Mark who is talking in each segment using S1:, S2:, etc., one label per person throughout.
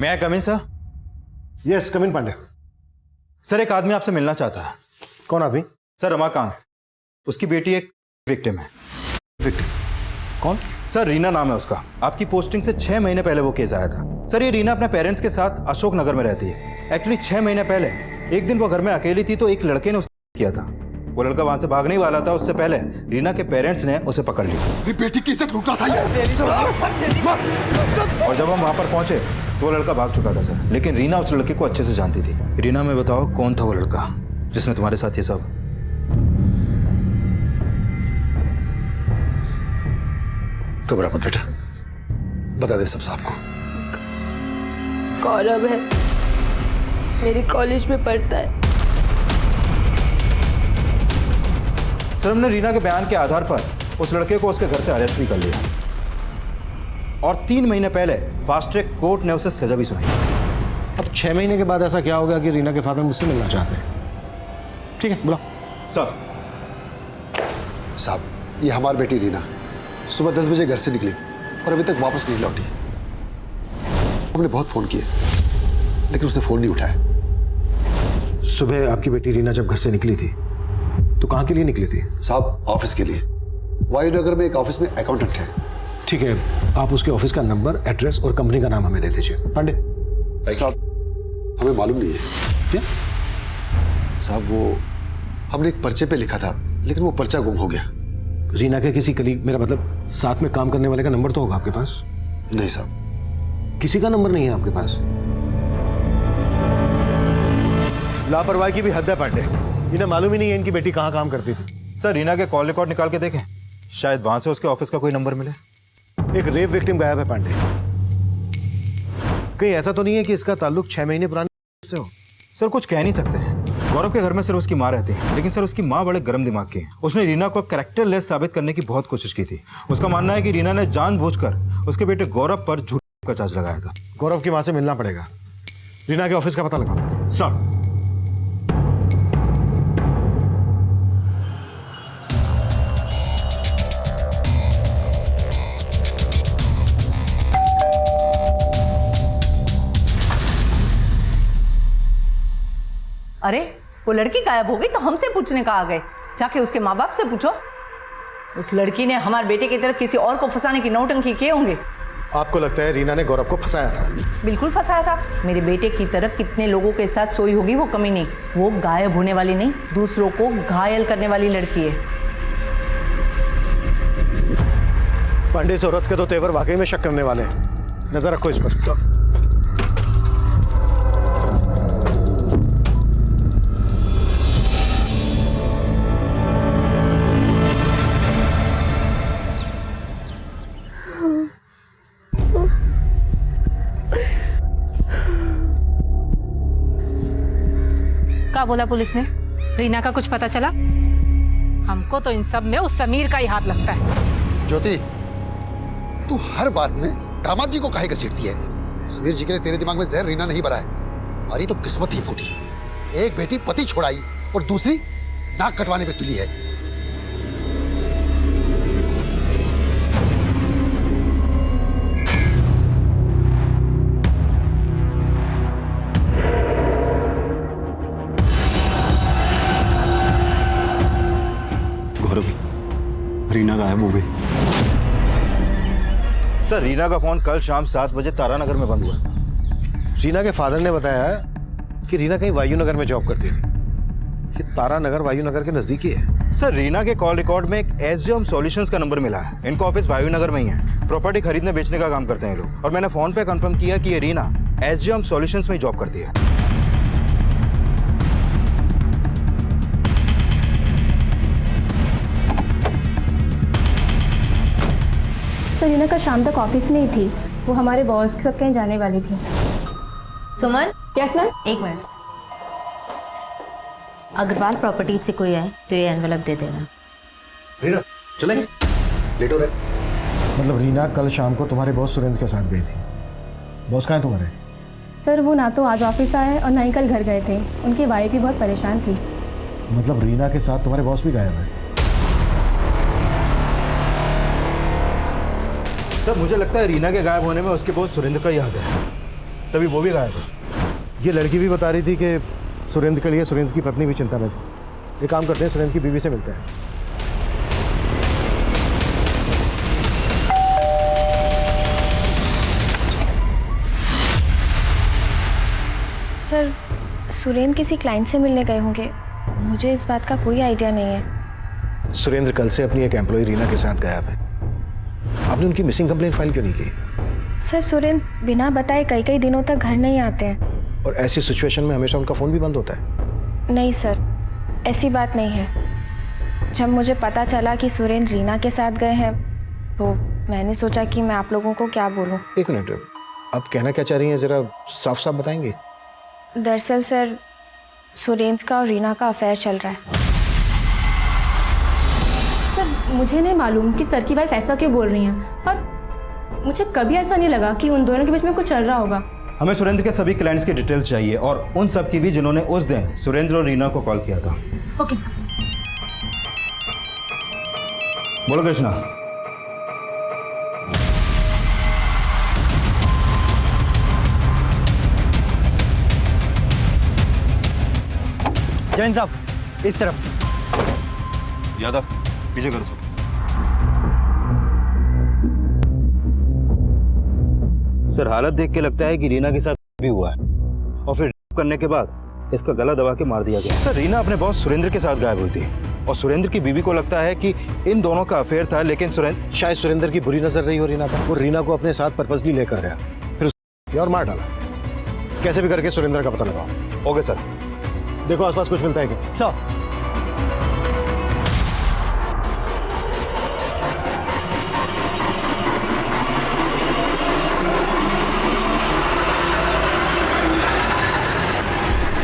S1: मैं कम इन sir?
S2: Yes, कम इन Pandey.
S1: Sir एक आदमी आपसे मिलना चाहता है।
S2: कौन आदमी?
S1: सर रमाकांत, उसकी बेटी एक विक्टिम है।
S2: विक्टिम? कौन?
S1: सर रीना नाम है उसका। आपकी पोस्टिंग से 6 महीने पहले वो केस आया था। सर ये रीना अपने पेरेंट्स के साथ अशोक नगर में रहती है। एक्चुअली 6 महीने पहले एक दिन वो घर में अकेली थी तो एक लड़के ने उसको किया था। वो लड़का वहां से भागने ही वाला था, उससे पहले रीना के पेरेंट्स ने उसे पकड़ लिया।
S3: बेटी की इज्जत लूट रहा था ये।
S1: और जब हम वहां पर पहुंचे तो वो लड़का भाग चुका था सर, लेकिन रीना उस लड़के को अच्छे से जानती थी। रीना मैं बताओ कौन था वो लड़का जिसने तुम्हारे साथ ये सब?
S3: घबरा मत बेटा, बता दे सब साहब को।
S4: गौरव है, मेरी कॉलेज में पढ़ता है।
S1: सर हमने रीना के बयान के आधार पर उस लड़के को उसके घर से अरेस्ट भी कर लिया और 3 महीने पहले फास्ट ट्रैक कोर्ट ने उसे सजा भी सुनाई।
S2: अब 6 महीने के बाद ऐसा क्या होगा कि रीना के फादर मुझसे मिलना चाहते हैं? ठीक है, बुलाओ।
S1: सर
S3: साहब, ये हमारी बेटी रीना सुबह 10 बजे घर से निकली और अभी तक वापस नहीं लौटी। हमने बहुत फोन किए लेकिन उसने फोन नहीं उठाया।
S2: सुबह आपकी बेटी रीना जब घर से निकली थी तो कहाँ के लिए निकली थी?
S3: साहब ऑफिस के लिए। वायुनगर में एक ऑफिस में अकाउंटेंट है।
S2: ठीक है, आप उसके ऑफिस का नंबर, एड्रेस और कंपनी का नाम हमें दे दीजिए। पांडे
S3: साहब हमें मालूम नहीं है।
S2: क्या?
S3: साहब वो हमने एक पर्चे पे लिखा था लेकिन वो पर्चा गुम हो गया।
S2: रीना के किसी कलीग, मेरा मतलब साथ में काम करने वाले का नंबर तो होगा आपके पास?
S3: नहीं साहब,
S2: किसी का नंबर नहीं है आपके पास? लापरवाही की भी हद है पांडे। इन्हें मालूम ही नहीं है इनकी बेटी कहाँ काम करती थी।
S1: सर रीना के कॉल रिकॉर्ड निकाल के देखें, शायद वहां से उसके ऑफिस का कोई नंबर मिले।
S2: एक रेप विक्टिम गायब है पांडे। कहीं ऐसा तो नहीं है कि इसका ताल्लुक 6 महीने पुराने से हो?
S1: सर कुछ कह नहीं सकते। गौरव के घर में सिर्फ उसकी माँ रहती है, लेकिन सर उसकी माँ बड़े गर्म दिमाग की है। उसने रीना को कैरेक्टरलेस साबित करने की बहुत कोशिश की थी। उसका मानना है कि रीना ने जानबूझकर उसके बेटे गौरव पर झूठ का चार्ज लगाया था।
S2: गौरव की माँ से मिलना पड़ेगा। रीना के ऑफिस का पता लगाओ।
S1: सर
S5: अरे वो लड़की गायब हो गई तो हमसे पूछने का आ गए? जाके उसके माँ बाप से पूछो। उस लड़की ने हमारे बेटे की तरफ किसी और को फंसाने की नौटंकी किए होंगे।
S2: आपको लगता है रीना ने गौरव को फंसाया था?
S5: बिल्कुल फंसाया था। मेरे बेटे की तरफ कितने लोगों के साथ सोई होगी वो कमी नहीं। वो गायब होने वाली नहीं, दूसरों को घायल करने वाली लड़की है।
S2: पांडे इस औरत के तो तेवर वाकई में शक करने वाले हैं। नजर रखो इस पर।
S6: क्या बोला पुलिस ने? रीना का कुछ पता चला? हमको तो इन सब में उस समीर का ही हाथ लगता है।
S3: ज्योति, तू हर बात में दामाद जी को काहे घसीटती है? समीर जी के लिए तेरे दिमाग में जहर रीना नहीं भरा है। हमारी तो किस्मत ही फूटी। एक बेटी पति छोड़ाई और दूसरी नाक कटवाने पे तुली है।
S7: रीना गायब हो गई।
S1: सर रीना का फोन कल शाम 7 बजे तारानगर में बंद हुआ।
S2: रीना के फादर ने बताया कि रीना कहीं वायुनगर में जॉब करती थी। ये तारानगर वायुनगर के नजदीक ही है।
S1: सर रीना के कॉल रिकॉर्ड में एक एसजीएम सॉल्यूशंस का नंबर मिला है। इनका ऑफिस वायुनगर में ही है। प्रॉपर्टी खरीदने बेचने का काम करते हैं लोग। और मैंने फोन पे कंफर्म किया कि ये रीना एसजीएम सॉल्यूशंस में ही जॉब करती है।
S8: सर रीना का शाम तक ऑफिस में ही थी। वो हमारे बॉस के साथ कहीं जाने वाली थी।
S9: सुमन,
S8: यस मैम।
S9: एक मिनट। अग्रवाल प्रॉपर्टी से कोई आए तो ये एनवेलप दे देना।
S2: रीना चले, लेट हो रहे। मतलब रीना कल शाम को तुम्हारे बॉस सुरेंद्र के साथ गई थी। बॉस कहाँ है तुम्हारे?
S8: सर वो ना तो आज ऑफिस आए और ना ही कल घर गए थे। उनकी वाइफ भी बहुत परेशान थी।
S2: मतलब रीना के साथ तुम्हारे बॉस भी गायब है?
S1: सर मुझे लगता है रीना के गायब होने में उसके बॉस सुरेंद्र का ही हाथ है। तभी वो भी गायब है।
S2: ये लड़की भी बता रही थी कि सुरेंद्र के लिए सुरेंद्र की पत्नी भी चिंता में थी। ये काम करते हैं, सुरेंद्र की बीवी से मिलते हैं।
S8: सर, सुरेंद्र किसी क्लाइंट से मिलने गए होंगे। मुझे इस बात का कोई आइडिया नहीं है।
S2: सुरेंद्र कल से अपनी एक एम्प्लॉय रीना के साथ गायब है। आपने उनकी मिसिंग कंप्लेंट फाइल क्यों नहीं की?
S8: सर, सुरेंद्र बिना बताए कई कई दिनों तक घर नहीं आते हैं।
S2: और ऐसी सिचुएशन में हमेशा उनका फ़ोन भी बंद होता है।
S8: नहीं सर, ऐसी बात नहीं है। जब मुझे पता चला कि सुरेंद्र रीना के साथ गए हैं तो मैंने सोचा कि मैं आप लोगों को क्या बोलूं।
S2: एक मिनट, आप कहना क्या चाह रही हैं, ज़रा साफ साफ बताएंगे?
S8: दरअसल सर, सुरेंद्र का और रीना का अफेयर चल रहा है।
S10: सर, मुझे नहीं मालूम कि सर की वाइफ ऐसा क्यों बोल रही हैं, और मुझे कभी ऐसा नहीं लगा कि उन दोनों के बीच में कुछ चल रहा होगा।
S1: हमें सुरेंद्र के सभी क्लाइंट्स की डिटेल्स चाहिए और उन सब की भी जिन्होंने उस दिन सुरेंद्र और रीना को कॉल किया था।
S10: Okay sir.
S1: बोलो कृष्णा।
S7: जैन साहब, इस तरफ।
S1: यादव, पीछे करो सब। सर, हालत देख के लगता है कि रीना के साथ भी हुआ है और फिर करने के बाद इसका गला दबा के मार दिया गया। सर, रीना अपने बॉस सुरेंद्र के साथ गायब हुई थी और सुरेंद्र की बीवी को लगता है कि इन दोनों का अफेयर था, लेकिन
S2: शायद सुरेंद्र की बुरी नजर रही हो रीना पर। वो रीना को अपने साथ पर्पसली लेकर गया, फिर उसने और मार डाला। कैसे भी करके सुरेंद्र का पता लगाओ।
S1: Okay sir.
S2: देखो आसपास कुछ मिलता है क्या?
S7: सर,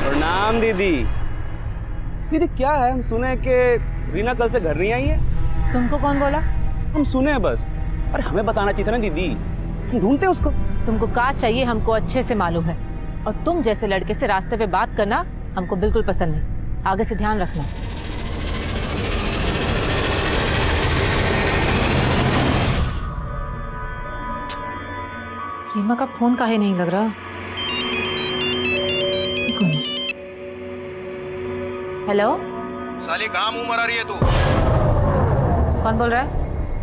S11: प्रणाम दीदी। दीदी क्या है, हम सुने कि रीना कल से घर नहीं आई है।
S6: तुमको कौन बोला?
S11: हम सुने हैं बस। अरे हमें बताना चाहिए था ना दीदी, हम ढूंढते हैं उसको।
S6: तुमको क्या चाहिए हमको अच्छे से मालूम है, और तुम जैसे लड़के से रास्ते पे बात करना हमको बिल्कुल पसंद नहीं। आगे से ध्यान रखना। रीमा का फोन काहे नहीं लग रहा? कौन है? हेलो,
S1: साली कहाँ मुंह मरा रही है तू?
S6: कौन बोल रहा है?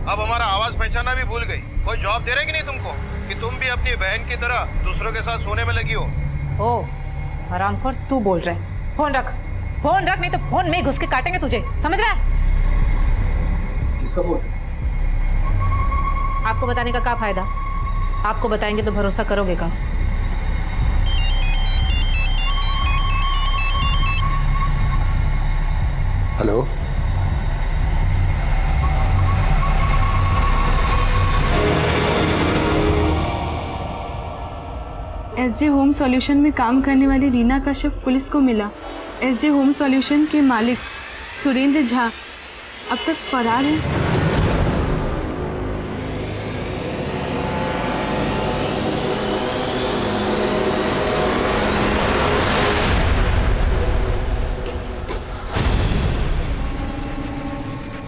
S1: अब हमारा आवाज पहचाना भी भूल गई। कोई जॉब दे रहे कि नहीं तुमको कि तुम भी अपनी बहन की तरह दूसरों के साथ सोने में लगी हो?
S6: ओ हरामखोर, तू बोल रहा है। फोन रख, फोन रख, नहीं तो फोन में ही घुस के काटेंगे तुझे, समझ रहा है?
S2: किसका फोन?
S6: आपको बताने का क्या फायदा? आपको बताएंगे तो भरोसा करोगे का?
S3: हेलो,
S4: एसजे होम सॉल्यूशन में काम करने वाली रीना का शव पुलिस को मिला। एसजे होम सॉल्यूशन के मालिक सुरेंद्र झा अब तक फरार हैं।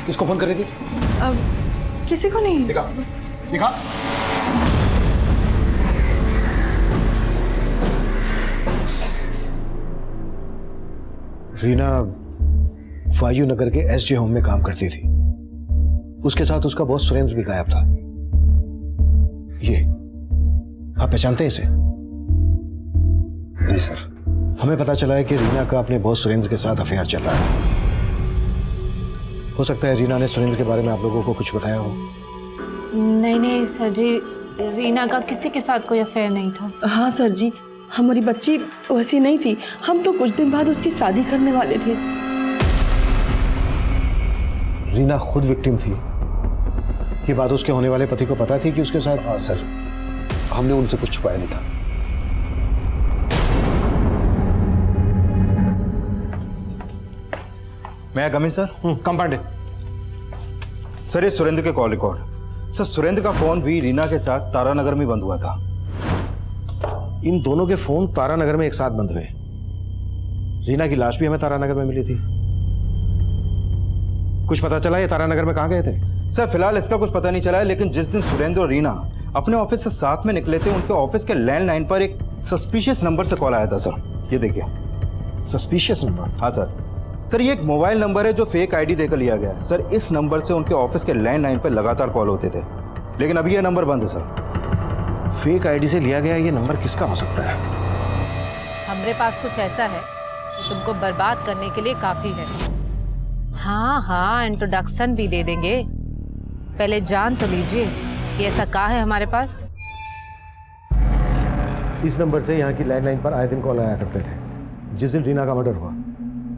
S2: किसको फोन कर रही थी?
S4: अब किसी को नहीं।
S2: दिखा दिखा। रीना वायु नगर के एसजे होम में काम करती थी। उसके साथ उसका बॉस सुरेंद्र भी गायब था। ये आप पहचानते हैं इसे?
S3: नहीं सर।
S2: हमें पता चला है कि रीना का अपने बॉस सुरेंद्र के साथ अफेयर चल रहा है। हो सकता है रीना ने सुरेंद्र के बारे में आप लोगों को कुछ बताया हो।
S6: नहीं नहीं सर जी, रीना का किसी के साथ कोई अफेयर नहीं था।
S4: हाँ सर जी, हमारी बच्ची वैसी नहीं थी। हम तो कुछ दिन बाद उसकी शादी करने वाले थे।
S2: रीना खुद विक्टिम थी। ये बात उसके होने वाले पति को पता थी कि उसके साथ?
S3: हाँ सर, हमने उनसे कुछ छुपाया नहीं था।
S1: मैं कम इन सर?
S2: कम पांडे।
S1: सर, ये सुरेंद्र के कॉल रिकॉर्ड। सर, सुरेंद्र का फोन भी रीना के साथ तारानगर में बंद हुआ था।
S2: इन दोनों के फोन तारानगर में एक साथ बंद हुए। रीना की लाश भी हमें तारानगर में मिली थी। कुछ पता चला ये तारानगर में कहाँ गए थे?
S1: सर, फिलहाल इसका कुछ पता नहीं चला है, लेकिन जिस दिन सुरेंद्र और रीना अपने ऑफिस से साथ में निकले थे, उनके ऑफिस के लैंडलाइन पर एक सस्पिशियस नंबर से कॉल आया था सर, ये देखिए।
S2: Suspicious number?
S1: हाँ सर। सर ये एक मोबाइल नंबर है जो फेक आईडी देकर लिया गया है सर। इस नंबर से उनके ऑफिस के लैंडलाइन पर लगातार कॉल होते थे, लेकिन अभी ये नंबर बंद है सर।
S2: फेक आईडी से लिया गया ये नंबर किसका हो सकता है?
S6: हमारे पास कुछ ऐसा है जो तुमको बर्बाद करने के लिए काफी है। हाँ हाँ, इंट्रोडक्शन भी दे देंगे, पहले जान तो लीजिए कि ऐसा क्या है हमारे पास।
S2: इस नंबर से यहाँ की लैंडलाइन पर आए दिन कॉल आया करते थे। जिस दिन रीना का मर्डर हुआ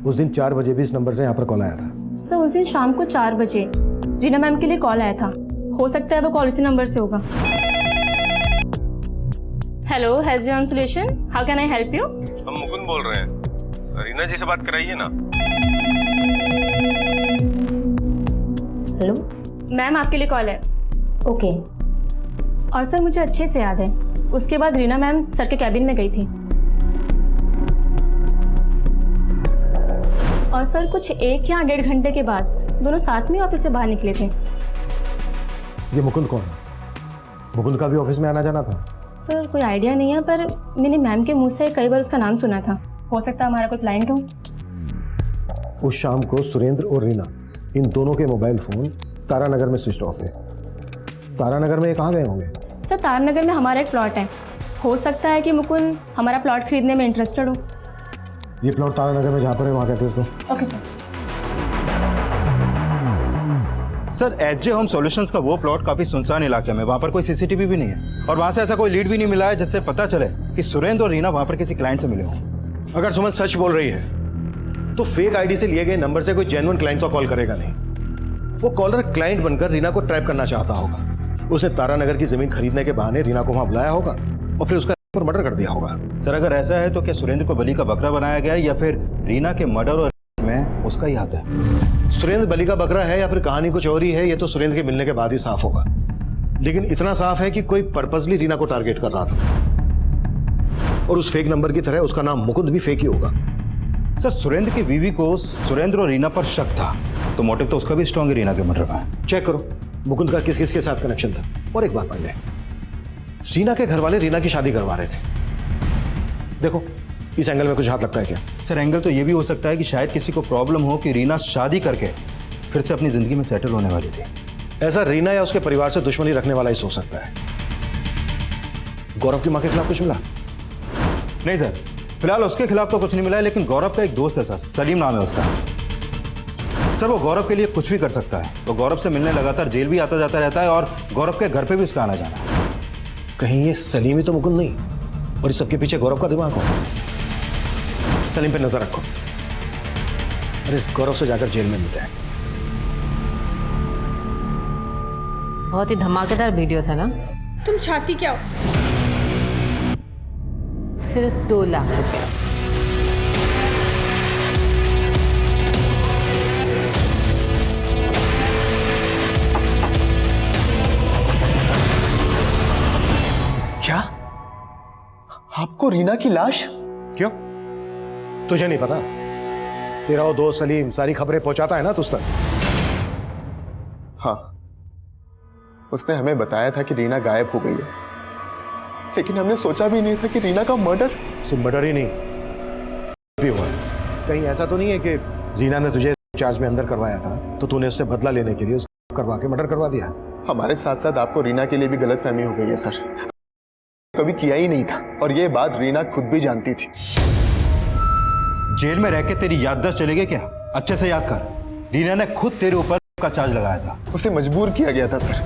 S2: उस दिन 4 बजे भी इस नंबर से यहाँ पर कॉल आया था।
S10: सर उस दिन शाम को 4 बजे रीना मैम के लिए कॉल आया था। हो सकता है वो कॉल इसी नंबर से होगा। Hello, has your solution, how can I help you?
S12: हम मुकुंद बोल रहे हैं, रीना जी से बात कराइए ना।
S10: हेलो मैम, आपके लिए कॉल है।
S9: ओके।
S10: और सर मुझे अच्छे से याद है, उसके बाद रीना मैम सर के कैबिन में गई थी और सर कुछ 1 या 1.5 घंटे के बाद दोनों साथ में ऑफिस से बाहर निकले थे।
S2: ये मुकुंद कौन है? मुकुंद का भी ऑफिस में आना जाना था?
S10: सर कोई आइडिया नहीं है, पर मैंने मैम के मुंह से कई बार उसका नाम सुना था। हो सकता है हमारा कोई क्लाइंट हो।
S2: उस शाम को सुरेंद्र और रीना इन दोनों के मोबाइल फोन तारानगर में स्विच ऑफ है। तारानगर में ये कहाँ गए होंगे?
S10: सर तारानगर में हमारा एक प्लॉट है, हो सकता है कि मुकुंद हमारा प्लॉट खरीदने में इंटरेस्टेड हो।
S2: ये प्लॉट तारानगर में जहाँ पर है वहाँ का एड्रेस दो।
S10: Okay sir.
S1: Sir SJ home solutions का वो प्लॉट काफी सुनसान इलाके में, वहाँ पर कोई सीसीटीवी भी नहीं है और वहाँ से ऐसा कोई लीड भी नहीं मिला है जिससे पता चले कि सुरेंद्र और रीना वहाँ पर किसी क्लाइंट से मिले हों।
S2: अगर सुमन सच बोल रही है तो फेक आईडी से लिए गए नंबर से कोई जेन्युइन क्लाइंट तो कॉल करेगा नहीं। वो कॉलर क्लाइंट बनकर रीना को ट्रैप करना चाहता होगा। उसने तारानगर की जमीन खरीदने के बहाने रीना को वहां बुलाया होगा और फिर उसका पर मर्डर कर दिया होगा।
S1: सर अगर ऐसा है तो क्या सुरेंद्र को बलि का बकरा बनाया गया या फिर रीना के मर्डर और में उसका ही हाथ है?
S2: सुरेंद्र बलि का बकरा है या फिर कहानी कुछ और ही है, ये तो सुरेंद्र के मिलने के बाद ही साफ होगा। लेकिन इतना साफ है कि कोई पर्पसली रीना को टारगेट कर रहा था और उस फेक नंबर की तरह उसका नाम मुकुंद भी फेक ही होगा।
S1: सर सुरेंद्र की बीवी को सुरेंद्र और रीना पर शक था, तो मोटिव तो उसका भी स्ट्रांग है रीना के मर्डर में।
S2: चेक करो मुकुंद का किस किस के साथ कनेक्शन था। और एक बात मान ले, रीना के घर वाले रीना की शादी करवा रहे थे। देखो इस एंगल में कुछ हाथ लगता है क्या?
S1: सर एंगल तो ये भी हो सकता है कि शायद किसी को प्रॉब्लम हो कि रीना शादी करके फिर से अपनी जिंदगी में सेटल होने वाली थी।
S2: ऐसा रीना या उसके परिवार से दुश्मनी रखने वाला ही सोच सकता है। गौरव की मां के खिलाफ कुछ मिला?
S1: नहीं सर, फिलहाल उसके खिलाफ तो कुछ नहीं मिला है, लेकिन गौरव का एक दोस्त है सर, सलीम नाम है उसका। सर वो गौरव के लिए कुछ भी कर सकता है। वो गौरव से मिलने लगातार जेल भी आता जाता रहता है और गौरव के घर पे भी उसका आना जाना है।
S2: कहीं ये सलीम ही तो मुकुंद नहीं और इस सबके पीछे गौरव का दिमाग हो? सलीम पे नजर रखो और इस गौरव से जाकर जेल में मिलते हैं।
S6: बहुत ही धमाकेदार वीडियो था ना?
S4: तुम चाहती क्या हो?
S6: सिर्फ 2 लाख रुपए।
S2: क्या? आपको रीना की लाश? क्यों? तुझे नहीं पता? तेरा वो दोस्त सलीम सारी खबरें पहुंचाता है ना तुझ तक।
S13: हाँ, उसने हमें बताया था कि रीना गायब हो गई है, लेकिन हमने सोचा भी नहीं था कि रीना का मर्डर।
S2: सिर्फ मर्डर ही नहीं भी हुआ। कहीं ऐसा तो नहीं है कि रीना ने तुझे चार्ज में अंदर करवाया था तो तूने उससे बदला लेने के लिए उसको करवा के मर्डर करवा दिया?
S13: हमारे साथ साथ आपको रीना के लिए भी गलतफहमी हो गई है सर। कभी किया ही नहीं था और ये बात रीना खुद भी जानती थी।
S1: जेल में रह के तेरी याददाश्त चली गई क्या? अच्छे से याद कर, रीना ने खुद तेरे ऊपर का चार्ज लगाया था।
S13: उसे मजबूर किया गया था सर।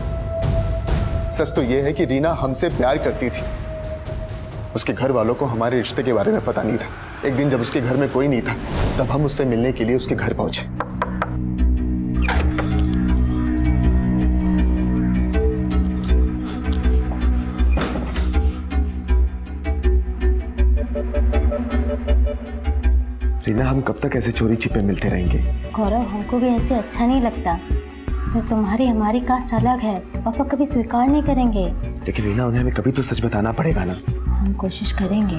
S13: सच तो यह है कि रीना हमसे प्यार करती थी। उसके घर वालों को हमारे रिश्ते के बारे में पता नहीं था। एक दिन जब उसके घर में कोई नहीं था तब हम उससे मिलने के लिए उसके घर पहुंचे। रीना, हम कब तक ऐसे चोरी छिपे मिलते रहेंगे?
S9: गौरव, हमको भी ऐसे अच्छा नहीं लगता। पर तुम्हारी हमारी कास्ट अलग है, पापा कभी स्वीकार नहीं करेंगे।
S13: लेकिन रीना, उन्हें हमें कभी तो सच बताना पड़ेगा ना।
S9: हम कोशिश करेंगे।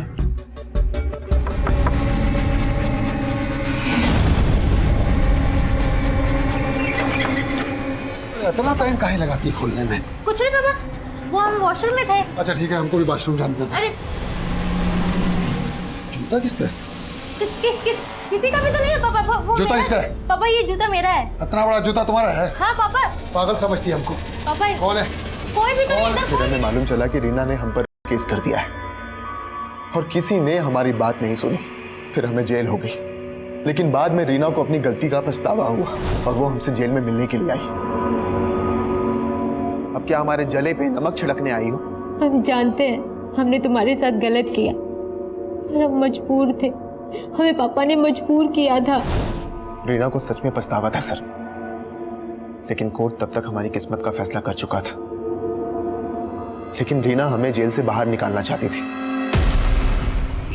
S3: इतना टाइम काहे लगाती है खोलने में?
S9: कुछ नहीं पापा, वो हम वॉशरूम में थे।
S3: अच्छा ठीक है, हमको भी वॉशरूम जाना था।
S9: अरे
S3: जूता किसका है?
S9: किसी का भी तो नहीं है पापा। वो
S3: जूता
S9: मेरा
S3: इसका
S9: है।
S3: है?
S9: पापा ये जूता मेरा है।
S3: इतना बड़ा जूता तुम्हारा है?
S9: हाँ पापा।
S3: पागल समझती है हमको।
S9: पापा
S3: कौन है?
S9: कोई भी तो नहीं इधर।
S13: फिर हमें मालूम चला कि रीना ने हम पर केस कर दिया है और किसी ने हमारी बात नहीं सुनी। फिर हमें जेल हो गई, लेकिन बाद में रीना को अपनी गलती का पछतावा हुआ और वो हमसे जेल में मिलने के लिए आई। अब क्या हमारे जले पे नमक छिड़कने आई हो?
S10: हम जानते हैं हमने तुम्हारे साथ गलत किया और हम मजबूर थे। हमें पापा ने मजबूर किया था।
S13: रीना को सच में पछतावा था सर, लेकिन कोर्ट तब तक हमारी किस्मत का फैसला कर चुका था। लेकिन रीना हमें जेल से बाहर निकालना चाहती थी।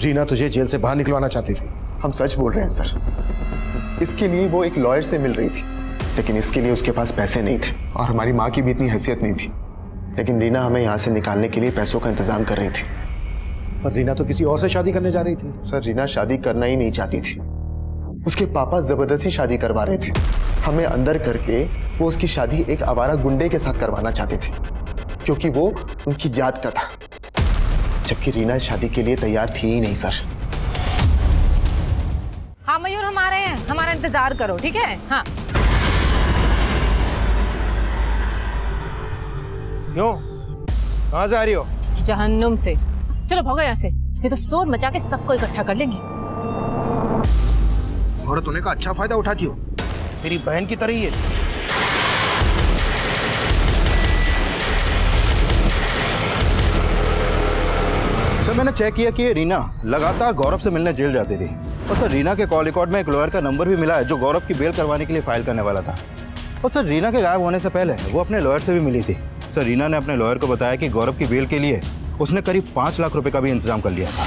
S2: रीना तुझे जेल से बाहर निकलवाना चाहती थी?
S13: हम सच बोल रहे हैं सर। इसके लिए वो एक लॉयर से मिल रही थी, लेकिन इसके लिए उसके पास पैसे नहीं थे और हमारी माँ की भी इतनी हैसियत नहीं थी। लेकिन रीना हमें यहाँ से निकालने के लिए पैसों का इंतजाम कर रही थी।
S2: पर रीना तो किसी और से शादी करने जा रही थी।
S13: सर रीना शादी करना ही नहीं चाहती थी। उसके पापा जबरदस्ती शादी करवा रहे थे। हमें अंदर करके वो उसकी शादी एक आवारा गुंडे के साथ करवाना चाहते थे, क्योंकि वो उनकी जात का था, जबकि रीना शादी के लिए तैयार थी ही नहीं सर।
S6: हाँ मयूर, हम आ रहे हैं, हमारा इंतजार करो, ठीक है? हाँ।
S2: क्यों? कहाँ जा रही हो?
S6: जहन्नुम से। चलो भागो यहाँ से, ये तो शोर मचा के सबको इकट्ठा कर लेंगे।
S1: औरत होने का अच्छा फायदा उठाती हो, मेरी बहन की तरह ही है। सर मैंने चेक किया कि रीना लगातार गौरव से मिलने जेल जाती थी और सर रीना के कॉल रिकॉर्ड में एक लॉयर का नंबर भी मिला है जो गौरव की बेल करवाने के लिए फाइल करने वाला था। और सर रीना के गायब होने से पहले वो अपने लॉयर से भी मिली थी। सर रीना ने अपने लॉयर को बताया कि गौरव की बेल के लिए उसने करीब 5 लाख रुपए का भी इंतजाम कर लिया था।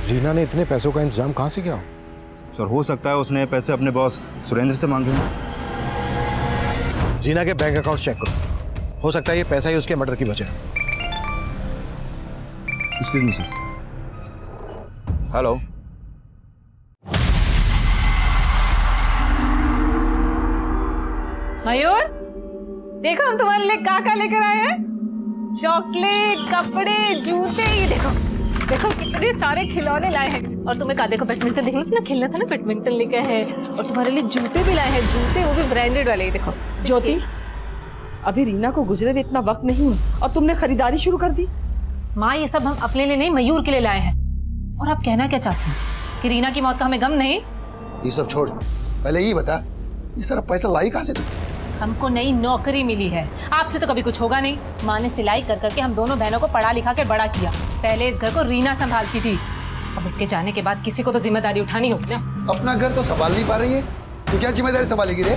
S2: रीना ने इतने पैसों का इंतजाम कहाँ से किया?
S1: सर हो सकता है उसने पैसे अपने बॉस सुरेंद्र से मांगे हों।
S2: रीना के बैंक अकाउंट चेक करो, हो सकता है ये पैसा ही उसके मर्डर की वजह है।
S1: Excuse me sir. हेलो।
S6: मयूर, देखो हम तुम्हारे लिए क्या लेकर आए हैं। चॉकलेट, कपड़े, जूते, ये देखो देखो कितने सारे खिलौने लाए हैं। और तुम्हें कहा देखो बैडमिंटन देखना था ना, खेलना था ना, बैडमिंटन लेके है। और तुम्हारे लिए जूते भी लाए हैं, जूते वो भी ब्रांडेड वाले। देखो
S14: ज्योति, अभी रीना को गुजरे हुए इतना वक्त नहीं हुआ और तुमने खरीदारी शुरू कर दी।
S6: माँ ये सब हम अपने लिए नहीं, मयूर के लिए लाए हैं। और आप कहना क्या चाहती हैं कि रीना की मौत का हमें गम नहीं?
S3: ये सब छोड़, पहले ये बता ये सारा पैसा लाई कहाँ से तू?
S6: हमको नई नौकरी मिली है, आपसे तो कभी कुछ होगा नहीं। माँ ने सिलाई कर करके हम दोनों बहनों को पढ़ा लिखा के बड़ा किया। पहले इस घर को रीना संभालती थी, अब उसके जाने के बाद किसी को तो जिम्मेदारी उठानी होगी ना।
S3: अपना घर तो संभाल नहीं पा रही है, तो क्या जिम्मेदारी संभालेगी रे?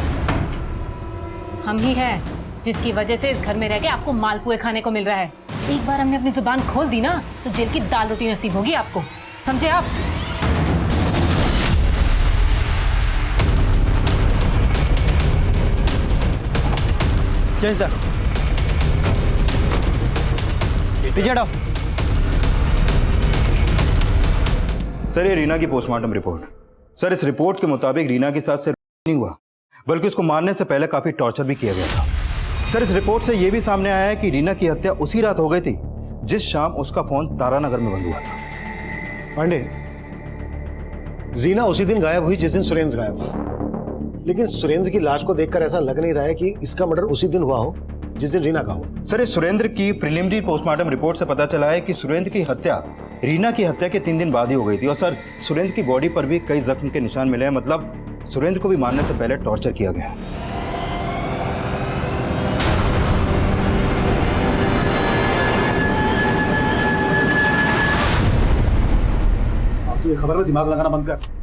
S6: हम ही हैं जिसकी वजह से इस घर में रह के आपको मालपुए खाने को मिल रहा है। एक बार हमने अपनी जुबान खोल दी ना तो जेल की दाल रोटी नसीब होगी आपको, समझे आप?
S1: सर ये रीना की पोस्टमार्टम रिपोर्ट। सर इस रिपोर्ट के मुताबिक रीना के साथ सिर्फ नहीं हुआ बल्कि उसको मारने से पहले काफी टॉर्चर भी किया गया था। सर इस रिपोर्ट से यह भी सामने आया है कि रीना की हत्या उसी रात हो गई थी जिस शाम उसका फोन तारानगर में बंद हुआ था।
S2: पांडे, रीना उसी दिन गायब हुई जिस दिन सुरेंद्र गायब हुआ, लेकिन सुरेंद्र की लाश को देखकर ऐसा लग नहीं रहा है कि इसका मर्डर उसी दिन हुआ हो जिस दिन रीना का हुआ।
S1: सर इस सुरेंद्र की प्रिलिमिनरी पोस्टमार्टम रिपोर्ट से पता चला है कि सुरेंद्र की हत्या रीना की हत्या के 3 दिन बाद ही हो गई थी। और सर सुरेंद्र की बॉडी पर भी कई जख्म के निशान मिले हैं, मतलब सुरेंद्र को भी मारने से पहले टॉर्चर किया गया।
S7: अब तो ये खबर में दिमाग लगाना बंद कर।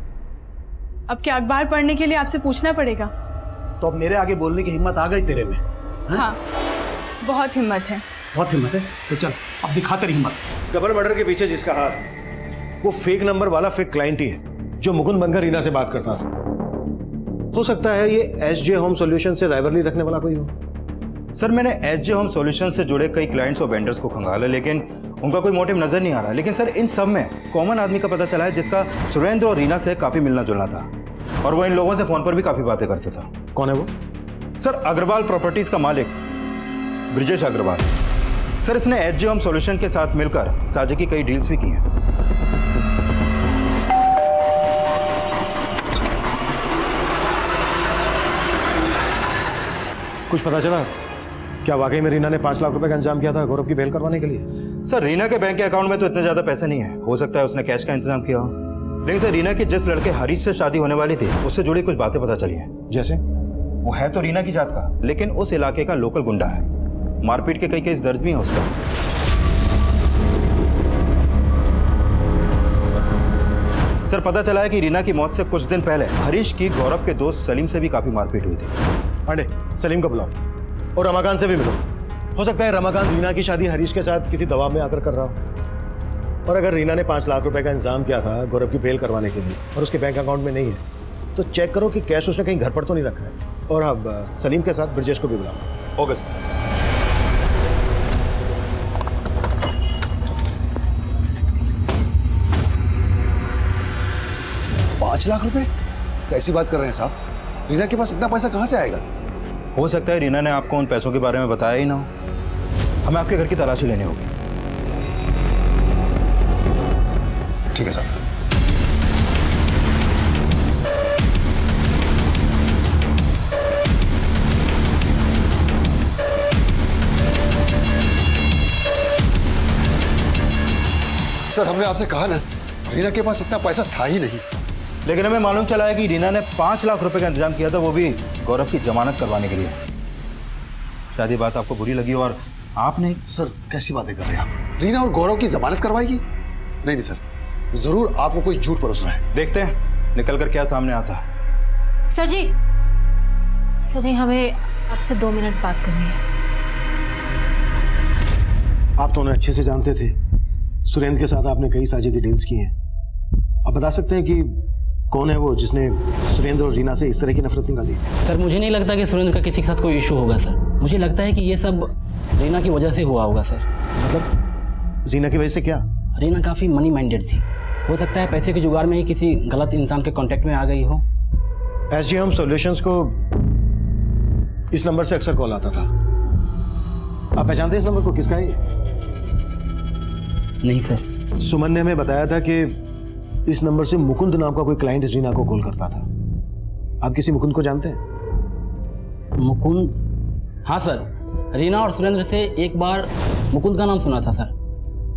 S4: अब क्या अखबार पढ़ने के लिए आपसे पूछना पड़ेगा?
S7: तो अब मेरे आगे बोलने की हिम्मत आ गई तेरे में?
S4: हाँ, बहुत हिम्मत है।
S7: बहुत हिम्मत है, तो चल अब दिखा तेरी हिम्मत।
S2: डबल मर्डर के पीछे जिसका हाथ, वो फेक नंबर वाला फेक क्लाइंट ही है जो मुकुंद बनकर रीना से बात करता था। हो सकता है ये एसजे होम सॉल्यूशन से राइवलरी रखने वाला कोई हो।
S1: सर मैंने एसजे होम सॉल्यूशन से जुड़े कई क्लाइंट्स और वेंडर्स को खंगाला, लेकिन उनका कोई मोटिव नजर नहीं आ रहा। लेकिन सर इन सब में कॉमन आदमी का पता चला है जिसका सुरेंद्र और रीना से काफी मिलना जुलना था और वो इन लोगों से फोन पर भी काफी बातें करता था।
S2: कौन है वो?
S1: सर अग्रवाल प्रॉपर्टीज का मालिक ब्रिजेश अग्रवाल। सर इसने एसजे होम सॉल्यूशन के साथ मिलकर साझे की कई डील्स भी की हैं।
S2: कुछ पता चला? क्या वाकई में रीना ने 5 लाख रुपए का इंतजाम किया था गौरव की बेल करवाने के लिए?
S1: सर रीना के बैंक के अकाउंट में तो इतने ज्यादा पैसे नहीं है, हो सकता है उसने कैश का इंतजाम किया हो। लेकिन सर रीना की जिस लड़के हरीश से शादी होने वाली थी उससे जुड़ी कुछ बातें पता चली हैं।
S2: जैसे?
S1: वो है तो रीना की जात का, लेकिन उस इलाके का लोकल गुंडा है। मारपीट के कई केस दर्ज भी हैं उस पर। सर पता चला है कि रीना की मौत से कुछ दिन पहले हरीश की गौरव के दोस्त सलीम से भी काफी मारपीट हुई थी।
S2: पांडे, सलीम को बुलाओ और रमाकांत से भी मिलो। हो सकता है रमाकांत रीना की शादी हरीश के साथ किसी दबाव में आकर कर रहा हो। और अगर रीना ने 5 लाख रुपए का इंतजाम किया था गौरव की बेल करवाने के लिए और उसके बैंक अकाउंट में नहीं है, तो चेक करो कि कैश उसने कहीं घर पर तो नहीं रखा है। और अब सलीम के साथ ब्रजेश को भी बुलाओ।
S1: Okay sir.
S3: 5 लाख रुपए? कैसी बात कर रहे हैं साहब? रीना के पास इतना पैसा कहाँ से आएगा?
S1: हो सकता है रीना ने आपको उन पैसों के बारे में बताया ही ना हो। हमें आपके घर की तलाशी लेनी होगी।
S3: ठीक है साहब। सर हमने आपसे कहा ना, रीना के पास इतना पैसा था ही नहीं।
S1: लेकिन हमें मालूम चला है कि रीना ने 5 लाख रुपए का इंतजाम किया था, वो भी गौरव की जमानत करवाने के लिए। शायद ये बात आपको बुरी लगी और आपने।
S3: सर कैसी बातें कर रहे हैं आप? रीना और गौरव की जमानत करवाएगी? नहीं सर, जरूर आपको कोई झूठ परोस रहा है।
S1: देखते हैं निकल कर क्या सामने आता है।
S6: सर जी हमें आपसे 2 मिनट बात करनी है।
S2: आप तो उन्हें अच्छे से जानते थे। सुरेंद्र के साथ आपने कई साझे की डील्स की हैं। आप बता सकते हैं कि कौन है वो जिसने सुरेंद्र और रीना से इस तरह की नफरत निकाली?
S15: सर मुझे नहीं लगता कि सुरेंद्र का किसी के साथ कोई इशू होगा सर। मुझे लगता है कि ये सब रीना की वजह से हुआ होगा सर।
S2: मतलब रीना की वजह से क्या?
S15: रीना काफ़ी मनी माइंडेड थी। हो सकता है पैसे के जुगाड़ में ही किसी गलत इंसान के कांटेक्ट में आ गई हो।
S2: SGM सॉल्यूशंस को इस नंबर से अक्सर कॉल आता था। आप पहचानते हैं इस नंबर को? किसका है?
S15: नहीं सर।
S2: सुमन ने हमें बताया था कि इस नंबर से मुकुंद नाम का कोई क्लाइंट रीना को कॉल करता था। आप किसी मुकुंद को जानते हैं?
S15: मुकुंद? हाँ सर, रीना और सुरेंद्र से एक बार मुकुंद का नाम सुना था सर।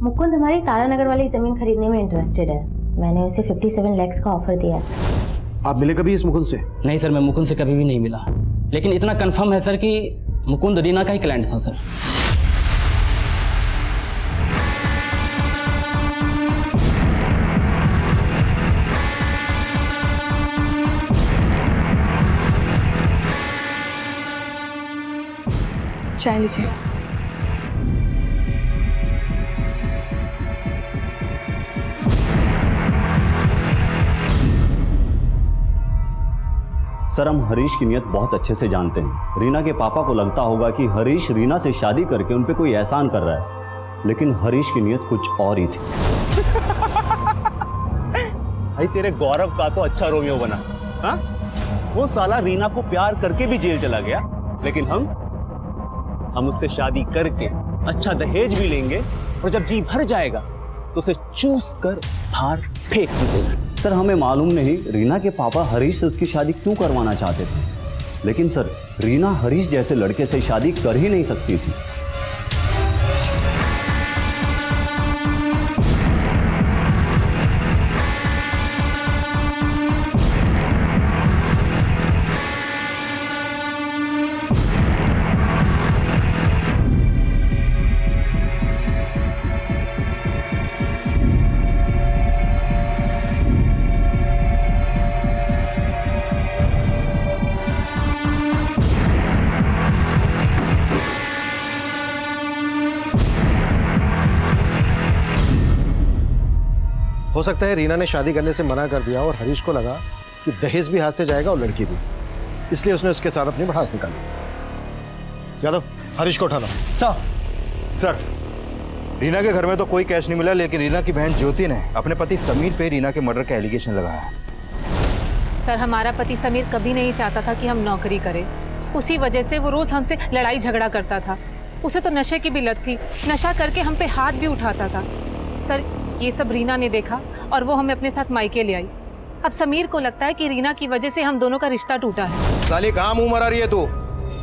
S9: मुकुंद हमारी तारानगर वाली जमीन खरीदने में इंटरेस्टेड है। मैंने उसे 57 लाख का ऑफर दिया।
S2: आप मिले कभी इस मुकुंद से?
S15: नहीं सर, मैं मुकुंद से कभी भी नहीं मिला। लेकिन इतना कंफर्म है सर कि मुकुंद रीना का ही क्लाइंट था सर।
S4: चाय लीजिए।
S16: सर हम हरीश की नियत बहुत अच्छे से जानते हैं। रीना के पापा को लगता होगा कि हरीश रीना से शादी करके उन पे कोई एहसान कर रहा है, लेकिन हरीश की नियत कुछ और ही थी।
S11: भाई तेरे गौरव का तो अच्छा रोमियो बना। हाँ, वो साला रीना को प्यार करके भी जेल चला गया, लेकिन हम उससे शादी करके अच्छा दहेज भी लेंगे और जब जी भर जाएगा तो उसे चूस कर बाहर फेंक भी देंगे।
S16: सर हमें मालूम नहीं रीना के पापा हरीश से उसकी शादी क्यों करवाना चाहते थे, लेकिन सर रीना हरीश जैसे लड़के से शादी कर ही नहीं सकती थी।
S2: हो सकता है रीना ने शादी करने से मना कर दिया और हरीश को लगा कि दहेज भी हाथ से जाएगा और लड़की भी, इसलिए उसने उसके साथ अपनी भड़ास निकाली। यादव, हरीश को उठाना।
S1: सर रीना के घर में तो कोई कैश नहीं मिला, लेकिन रीना की बहन ज्योति ने अपने पति समीर पे रीना के मर्डर का एलिगेशन लगाया।
S6: सर हमारा पति समीर कभी नहीं चाहता था कि हम नौकरी करें। उसी वजह से वो रोज हमसे लड़ाई झगड़ा करता था। उसे तो नशे की भी लत थी, नशा करके हम पे हाथ भी उठाता था। सर ये सब रीना ने देखा और वो हमें अपने साथ मायके ले आई। अब समीर को लगता है कि रीना की वजह से हम दोनों का रिश्ता टूटा है।
S2: साली कहाँ मुंह मरा रही है तू?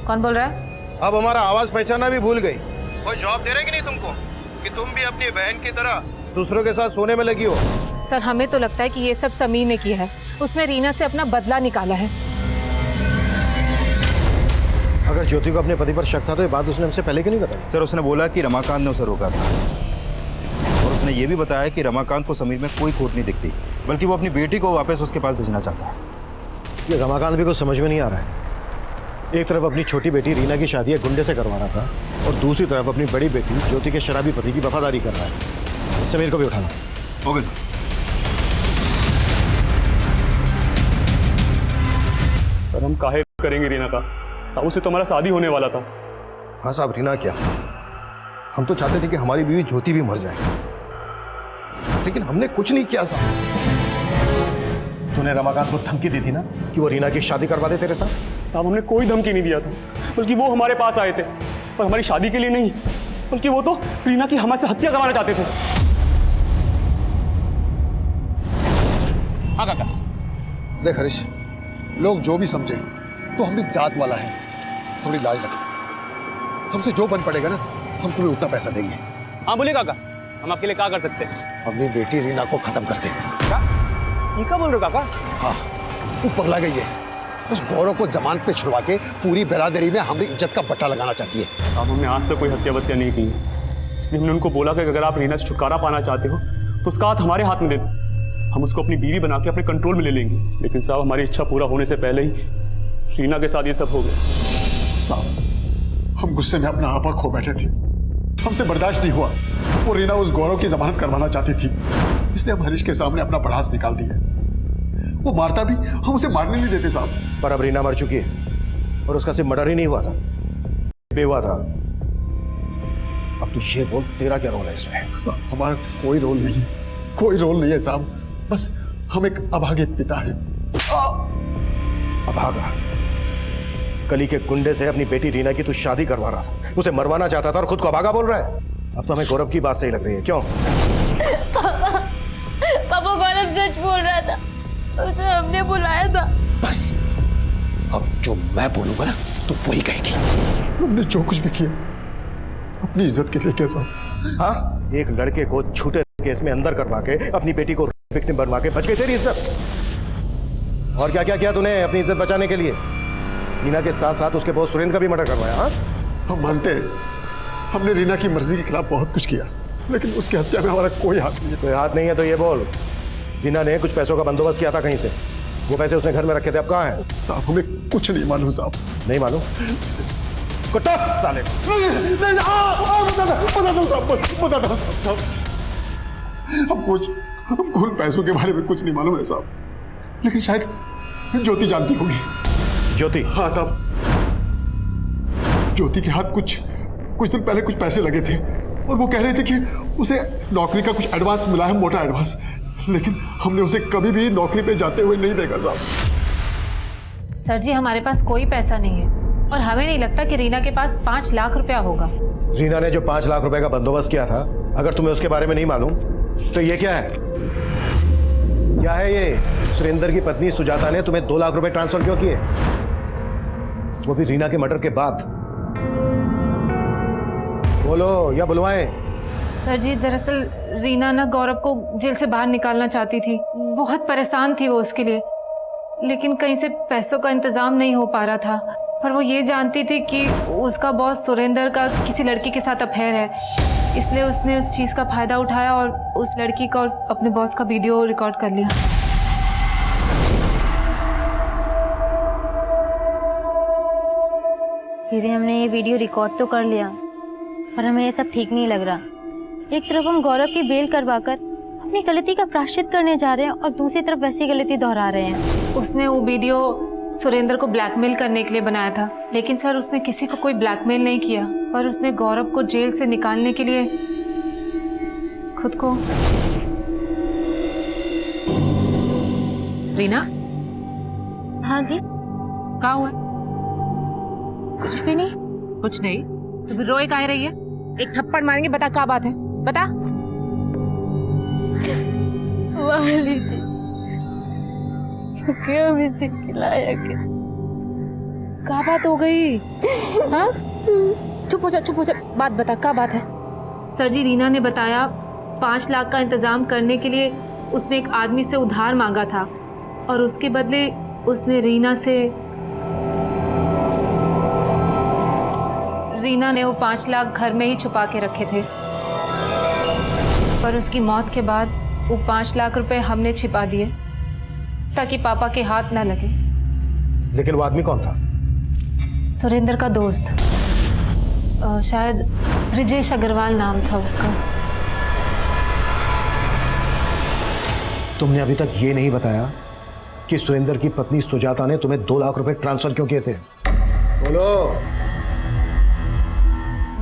S6: कौन बोल रहा है?
S1: अब हमारा आवाज पहचाना भी भूल गई। कोई जॉब दे रहे कि नहीं तुमको कि तुम भी अपनी बहन की तरह दूसरों के साथ सोने में लगी हो?
S6: सर हमें तो लगता है कि ये सब समीर ने किया है। उसने रीना से अपना बदला निकाला है।
S2: अगर ज्योति को अपने पति पर शक था तो ये बात उसने हमसे पहले क्यों नहीं बताई?
S1: सर उसने बोला कि रमाकांत ने उसे रोका था और उसने ये भी बताया कि रमाकांत को समीर में कोई खोट नहीं दिखती, बल्कि वो अपनी बेटी को वापस उसके पास भेजना चाहता है।
S2: ये रमाकांत भी कुछ समझ में नहीं आ रहा है। एक तरफ अपनी छोटी बेटी रीना की शादी एक गुंडे से करवा रहा था और दूसरी तरफ अपनी बड़ी बेटी ज्योति के शराबी पति की वफादारी कर रहा है। समीर को भी उठाना।
S1: Okay sir.
S11: सर हम काहे करेंगे रीना का? साहू से तो हमारा शादी होने वाला था।
S2: हाँ साहब, रीना क्या, हम तो चाहते थे कि हमारी बीवी ज्योति भी मर जाए, लेकिन हमने कुछ नहीं किया साहब। तूने रमाकांत को धमकी दी थी ना कि वो रीना की शादी करवा दे तेरे साथ?
S11: साहब हमने कोई धमकी नहीं दिया था, बल्कि वो हमारे पास आए थे, पर हमारी शादी के लिए नहीं, बल्कि वो तो रीना की हमारे से हत्या करवाना चाहते थे। हाँ काका।
S3: देख हरीश, लोग जो भी समझे तो हम भी जात वाला है, थोड़ी लाज रखें। हमसे जो बन पड़ेगा ना, हम तुम्हें उतना पैसा देंगे।
S11: हाँ बोले काका, हम आपके लिए क्या कर सकते हैं?
S3: अपनी बेटी रीना को खत्म कर दे।
S11: ये क्या बोल रहे हो काका?
S3: हाँ, वो पगला गई है। उस गौरव को जमानत पे छुड़वा के पूरी बिरादरी में हमारी इज्जत का बट्टा लगाना चाहती है।
S11: अब हमने आज तक कोई हत्या वत्या नहीं की, इसलिए हमने उनको बोला कि अगर आप रीना से छुटकारा पाना चाहते हो तो उसका हाथ हमारे हाथ में दे दो, हम उसको अपनी बीवी बना के अपने कंट्रोल में ले लेंगे। लेकिन साहब हमारी इच्छा पूरा होने से पहले ही रीना के साथ ये सब हो गया।
S3: साहब हम गुस्से में अपना आपा खो बैठे थे, हमसे बर्दाश्त नहीं हुआ। वो रीना उस गौरव की जमानत करवाना चाहती थी, इसलिए हम हरीश के सामने अपना भड़ास निकाल दिया। वो मारता भी, हम उसे मारने नहीं देते साहब।
S2: पर अब रीना मर चुकी है और उसका सिर्फ मर्डर ही नहीं हुआ था, भी हुआ था। अब तू ये बोल, तेरा क्या रोल है इसमें?
S3: साहब हमारा कोई रोल नहीं, कोई रोल नहीं है साहब, बस हम एक अभागे पिता हैं।
S2: अभागा? गली के गुंडे से अपनी बेटी रीना की तू शादी करवा रहा था, उसे मरवाना चाहता था और खुद को अभागा बोल रहा है? अब तो हमें गौरव की बात सही लग रही है। क्यों?
S10: पापा गौरव सच बोल रहा था, उसे हमने बुलाया था।
S3: बस अब जो मैं बोलूंगा ना तो वही कहेगी। हमने जो कुछ भी किया अपनी इज्जत के लिए कैसा?
S2: हाँ, एक लड़के को झूठे केस में अंदर करवा के अपनी बेटी को विक्टिम बनवा के बच गई तेरी इज्जत। और क्या क्या किया तूने अपनी इज्जत बचाने के लिए? रीना के साथ साथ उसके बॉस सुरेंद्र का भी मर्डर करवाया। हाँ,
S3: हम मानते हैं हमने रीना की मर्जी के खिलाफ बहुत कुछ किया, लेकिन उसकी हत्या में हमारा कोई हाथ नहीं है।
S2: कोई हाथ नहीं है तो ये बोल, रीना ने कुछ पैसों का बंदोबस्त किया था कहीं से, वो पैसे उसने घर में रखे थे, अब कहाँ है?
S3: साहब हमें कुछ नहीं मालूम साहब।
S2: नहीं मालूम? कुत्ता साले।
S3: हमको उन पैसों के बारे में कुछ नहीं मालूम है साहब, लेकिन शायद ज्योति जानती होगी।
S2: ज्योति?
S3: हाँ साहब, ज्योति के हाथ कुछ दिन पहले कुछ पैसे लगे थे और वो कह रहे थे कि उसे नौकरी का कुछ एडवांस मिला है, मोटा एडवांस, लेकिन हमने उसे कभी भी नौकरी पे जाते हुए नहीं देखा साहब।
S6: सर जी हमारे पास कोई पैसा नहीं है और हमें नहीं लगता कि रीना के पास 5 लाख रुपया होगा।
S2: रीना ने जो 5 लाख रुपए का बंदोबस्त किया था, अगर तुम्हें उसके बारे में नहीं मालूम तो ये क्या है? क्या है ये? सुरेंद्र की पत्नी सुजाता ने तुम्हें 2 लाख रुपए ट्रांसफर क्यों किए, वो भी रीना के मर्डर के बाद? बोलो या बुलवाएं?
S6: सर जी दरअसल रीना ना गौरव को जेल से बाहर निकालना चाहती थी, बहुत परेशान थी वो उसके लिए, लेकिन कहीं से पैसों का इंतजाम नहीं हो पा रहा था। पर वो ये जानती थी कि उसका बॉस सुरेंद्र का किसी लड़की के साथ अफेयर है, इसलिए उसने उस चीज़ का फायदा उठाया और उस लड़की का और अपने बॉस का वीडियो रिकॉर्ड कर लिया।
S9: दीदी हमने ये वीडियो रिकॉर्ड तो कर लिया, पर हमें ये सब ठीक नहीं लग रहा। एक तरफ हम गौरव की बेल करवाकर अपनी गलती का प्रायश्चित करने जा रहे हैं और दूसरी तरफ वैसी गलती दोहरा रहे हैं।
S6: उसने वो वीडियो सुरेंद्र को ब्लैकमेल करने के लिए बनाया था, लेकिन सर उसने किसी को कोई ब्लैकमेल नहीं किया, पर उसने गौरव को जेल से निकालने के लिए खुद को। रीना?
S9: हाँ दी।
S6: क्या हुआ?
S9: कुछ भी नहीं।
S6: कुछ नहीं तो फिर रोए काहे रही है? एक थप्पड़ मारेंगे, बता क्या बात है, बता।
S10: मार लीजिए, क्योंकि हम इसे खिलाया के
S6: क्या बात हो गई? हाँ, चुप हो जा, बात बता, क्या बात है? सर जी, रीना ने बताया 5 लाख का इंतजाम करने के लिए उसने एक आदमी से उधार मांगा था और उसके बदले उसने रीना ने वो 5 लाख घर में ही छुपा के रखे थे, पर उसकी मौत के बाद वो 5 लाख रुपए हमने छिपा दिए ताकि पापा के हाथ ना लगे।
S2: लेकिन वो आदमी कौन था?
S6: सुरेंद्र का दोस्त, शायद ब्रिजेश अग्रवाल नाम था उसका।
S2: तुमने अभी तक ये नहीं बताया कि सुरेंद्र की पत्नी सुजाता ने तुम्हें 2 लाख रुपए ट्रांसफर क्यों किए थे? बोलो।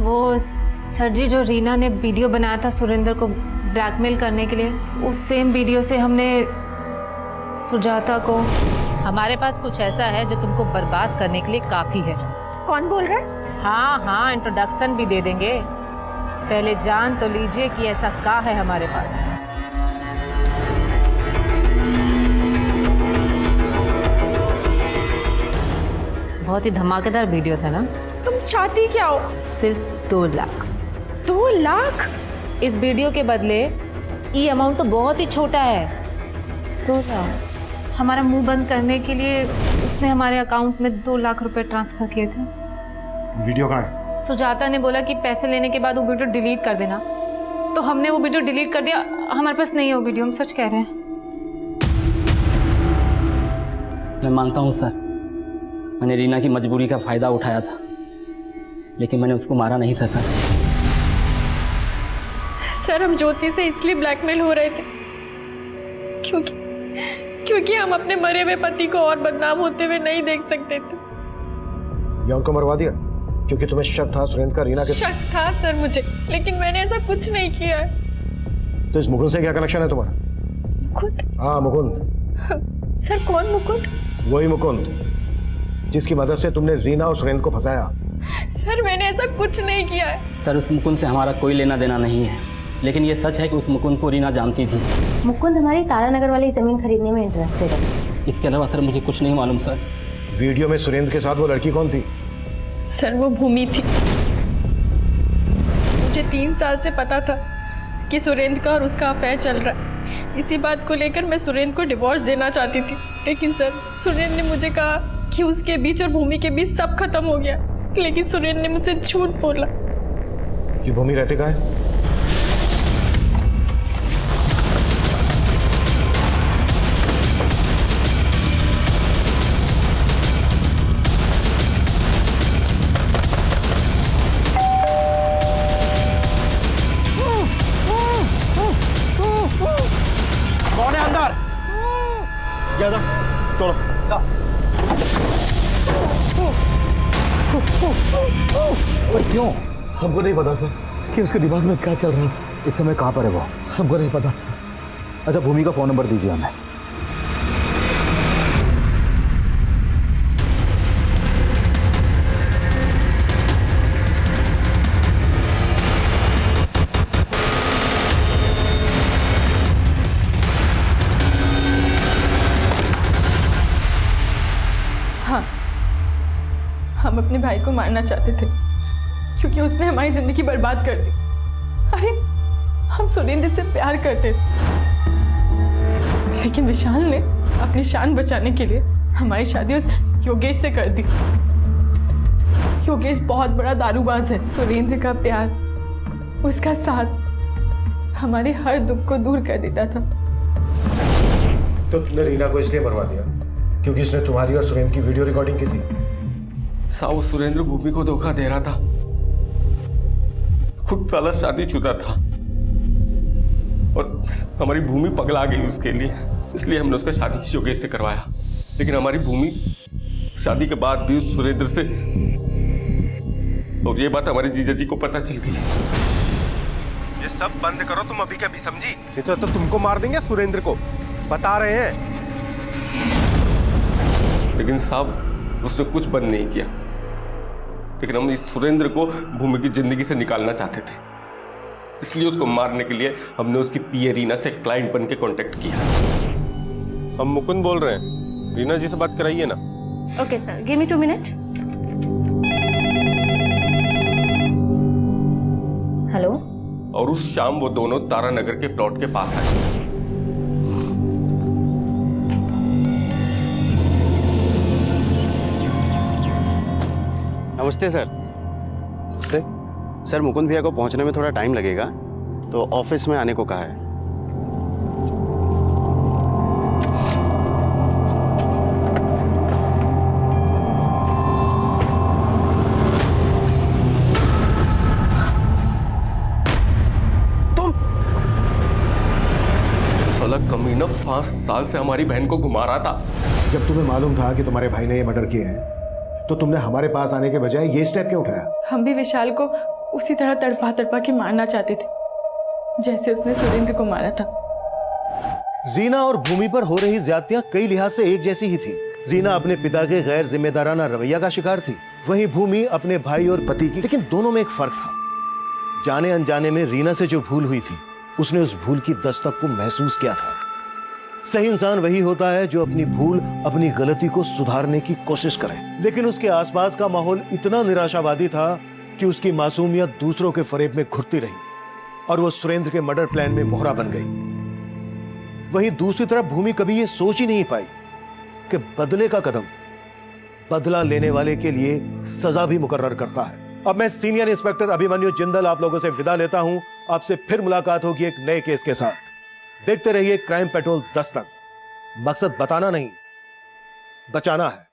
S6: वो सर जी, जो रीना ने वीडियो बनाया था सुरेंद्र को ब्लैकमेल करने के लिए, उस सेम वीडियो से हमने सुजाता को। हमारे पास कुछ ऐसा है जो तुमको बर्बाद करने के लिए काफी है।
S10: कौन बोल रहा है?
S6: हाँ, इंट्रोडक्शन भी दे देंगे, पहले जान तो लीजिए कि ऐसा क्या है हमारे पास। बहुत ही धमाकेदार वीडियो था ना?
S10: तुम चाहती क्या हो?
S6: सिर्फ 2 लाख।
S10: 2 लाख?
S6: इस वीडियो के बदले ये अमाउंट तो बहुत ही छोटा है। 2 लाख हमारा मुंह बंद करने के लिए उसने हमारे अकाउंट में 2 लाख रुपए ट्रांसफर किए थे।
S2: वीडियो कहाँ है?
S6: सुजाता ने बोला कि पैसे लेने के बाद वो वीडियो डिलीट कर देना, तो हमने वो वीडियो डिलीट कर दिया। हमारे पास नहीं है वो वीडियो, हम सच कह रहे हैं।
S15: मैं मानता हूँ सर, मैंने रीना की मजबूरी का फ़ायदा उठाया था, लेकिन मैंने उसको मारा नहीं था सर।
S10: सर, हम ज्योति से इसलिए ब्लैकमेल हो रहे थे क्योंकि हम अपने मरे हुए पति को और बदनाम होते हुए नहीं देख सकते थे।
S2: या उनको मरवा दिया क्योंकि तुम्हें शक था सुरेंद्र का रीना के?
S10: शक था सर मुझे, लेकिन मैंने ऐसा कुछ नहीं किया है।
S2: तो इस मुकुंद से क्या कनेक्शन है तुम्हारा?
S10: मुकुंद?
S2: हाँ, मुकुंद।
S10: सर, कौन मुकुंद?
S2: वही मुकुंद जिसकी मदद से तुमने रीना और सुरेंद्र को फंसाया।
S10: सर, मैंने ऐसा कुछ नहीं किया है।
S15: सर, उस मुकुंद से हमारा कोई लेना देना नहीं है, लेकिन ये सच है कि उस मुकुंद को रीना जानती थी।
S9: मुकुंद हमारी तारानगर वाली ज़मीन खरीदने में इंटरेस्टेड है।
S15: इसके अलावा सर मुझे कुछ नहीं मालूम सर।
S2: वीडियो में सुरेंद्र के साथ वो लड़की कौन थी?
S10: सर, वो भूमि थी। मुझे 3 साल से पता था कि सुरेंद्र का और उसका अफेयर चल रहा है। इसी बात को लेकर मैं सुरेंद्र को डिवोर्स देना चाहती थी, लेकिन सर, सुरेंद्र ने मुझे कहा कि उसके बीच और भूमि के बीच सब खत्म हो गया। लेकिन सुरेंद्र ने मुझसे झूठ बोला।
S2: ये भूमि रहते कहाँ है?
S3: कौन है अंदर? ज्यादा तोड़ो।
S2: क्यों? हमको नहीं पता सर कि उसके दिमाग में क्या चल रहा था।
S1: इस समय कहाँ पर है वो?
S2: हमको नहीं पता सर।
S1: अच्छा, भूमि का फोन नंबर दीजिए हमें।
S10: हाँ, हम अपने भाई को मारना चाहते थे क्योंकि उसने हमारी जिंदगी बर्बाद कर दी। अरे, हम सुरेंद्र से प्यार करते थे, लेकिन विशाल ने अपनी शान बचाने के लिए हमारी शादी उस योगेश से कर दी। योगेश बहुत बड़ा दारूबाज है। सुरेंद्र का प्यार, उसका साथ हमारे हर दुख को दूर कर देता था।
S2: तो तुमने रीना को इसलिए मरवा दिया क्योंकि उसने तुम्हारी और सुरेंद्र की वीडियो रिकॉर्डिंग की थी?
S12: साहब, सुरेंद्र भूमि को धोखा दे रहा था, खुद साला शादीशुदा था और हमारी भूमि पगला गई उसके लिए, इसलिए हमने उसका शादी योगेश से करवाया। लेकिन हमारी भूमि शादी के बाद भी उस सुरेंद्र से, और ये बात हमारे जीजा जी को पता चल गई।
S17: ये सब बंद करो तुम अभी के अभी, समझी? नहीं तो तुमको मार देंगे, सुरेंद्र को बता रहे हैं।
S12: लेकिन साहब, उसने कुछ बंद नहीं किया, लेकिन हम इस सुरेंद्र को भूमि की जिंदगी से निकालना चाहते थे, इसलिए उसको मारने के लिए हमने उसकी पीए रीना से क्लाइंट बन के कॉन्टेक्ट किया।
S17: हम मुकुंद बोल रहे हैं, रीना जी से बात कराइए ना।
S10: Okay sir, give me 2 minute.
S9: Hello.
S12: और उस शाम वो दोनों तारानगर के प्लॉट के पास आए।
S18: नमस्ते सर। सर मुकुंद भैया को पहुंचने में थोड़ा टाइम लगेगा, तो ऑफिस में आने को कहा है।
S12: साला कमीना 5 साल से हमारी बहन को घुमा रहा था।
S2: जब तुम्हें मालूम था कि तुम्हारे भाई ने ये मर्डर किए हैं तो तुमने हमारे पास आने के बजाय ये स्टेप क्यों उठाया?
S10: हम भी विशाल को उसी तरह तड़पा तड़पा के मारना चाहते थे जैसे उसने सुरेंद्र को मारा था।
S2: रीना और भूमि पर हो रही ज्यादतियां कई लिहाज से एक जैसी ही थी। रीना अपने पिता के गैर जिम्मेदाराना रवैया का शिकार थी, वहीं भूमि अपने भाई और पति की। लेकिन दोनों में एक फर्क था। जाने अनजाने में रीना से जो भूल हुई थी उसने उस भूल की दस्तक को महसूस किया था। सही इंसान वही होता है जो अपनी भूल, अपनी गलती को सुधारने की कोशिश करे। लेकिन उसके आसपास का माहौल इतना निराशावादी था कि उसकी मासूमियत दूसरों के फरेब में घुटती रही और वो सुरेंद्र के मर्डर प्लान में मोहरा बन गई। वहीं दूसरी तरफ भूमि कभी ये सोच ही नहीं पाई कि बदले का कदम बदला लेने वाले के लिए सजा भी मुकर्रर करता है। अब मैं सीनियर इंस्पेक्टर अभिमन्यु जिंदल आप लोगों से विदा लेता हूं। आपसे फिर मुलाकात होगी एक नए केस के साथ। देखते रहिए क्राइम पेट्रोल 10 तक। मकसद बताना नहीं, बचाना है।